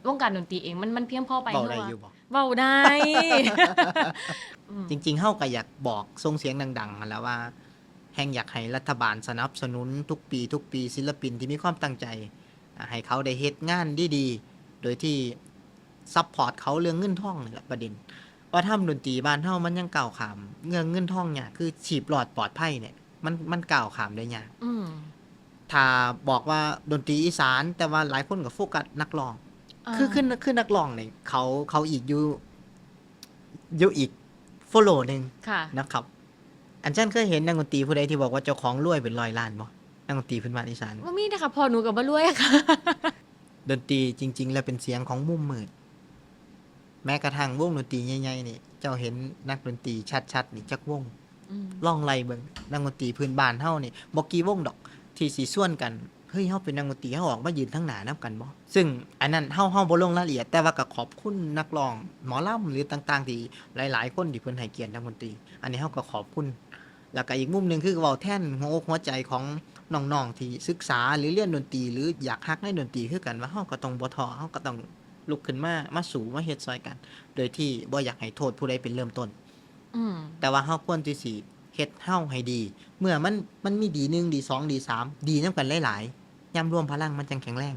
วงการดนตรีเองมันเพียงพอไป เว้า เนาะ ได้ ว่า อยู่บ่ เว้าได้ จริงๆเฮาก็อยากบอกส่งเสียงดังๆนั่นแหละว่าแฮ่งอยากให้รัฐบาลสนับสนุนทุกปีศิลปินที่มีความตั้งใจให้เขาได้เฮ็ดงานดีๆโดยที่ซัปพอร์ตเขาเรื่องเงินทองนี่แหละประเด็นว่าทำดนตรีบ้านเฮามันยังก้าวข้ามเรื่องเงินทองเนี่ยคือชีพรอดปลอดภัยเนี่ยมันก้าวข้ามได้ยาก อืม ถ้าบอกว่าดนตรีอีสานแต่ว่าหลายคนก็โฟกัสนักร้อง า คือนักร้องนี่เขาอีกอยู่อีกโฟโลว์หนึง ค่ะ นะครับ อันฉันเคยเห็นนักดนตรีผู้ใดที่บอกว่าเจ้าของรวยเป็น100 ล้านบ่นักดนตรีพื้นบ้านอีสาน บ่มีเด้อค่ะพ่อหนูก็บ่รวยอะค่ะ ดนตรีจริง ๆ แล้วเป็นเสียงของมุมมืด แม้กระทั่งวงดนตรีใหญ่ๆนี่เจ้าเห็นนักดนตรีชัดๆนี่จักวง อืม ลองไล่เบิ่งนักดนตรีพื้นบ้านเฮานี่บ่กี่วงดอกที่สิส่วนกันเฮ้ยเฮาเป็นนักดนตรีเฮาออกมายืนทั้งหน้านำกันบ่ซึ่งอันนั้นเฮาบ่ลงรายละเอียดแต่ว่าก็ขอบคุณนักร้องหมอลำหรือต่างๆที่หลายๆคนที่เพิ่นให้เกียรตินักดนตรีอันนี้เฮาก็ขอบคุณแล้วก็อีกมุมหนึงคือเว้าแทนหัวอกหัวใจของน้องๆที่ศึกษาหรือเรียนดนตรีหรืออยากรักในดนตรีคือกันว่าเฮาก็ต้องบ่ท้อเฮาก็ต้องลุกขึ้นมาสู้มาเฮ็ดซอยกัน โดยที่บ่อยากให้โทษผู้ใดเป็นเริ่มต้น อืม แต่ว่าเฮาควรที่สิเฮ็ดเฮาให้ดี เมื่อมันมีดี1ดี2ดี3ดีนำกันหลายๆยามรวมพลังมันจังแข็งแรง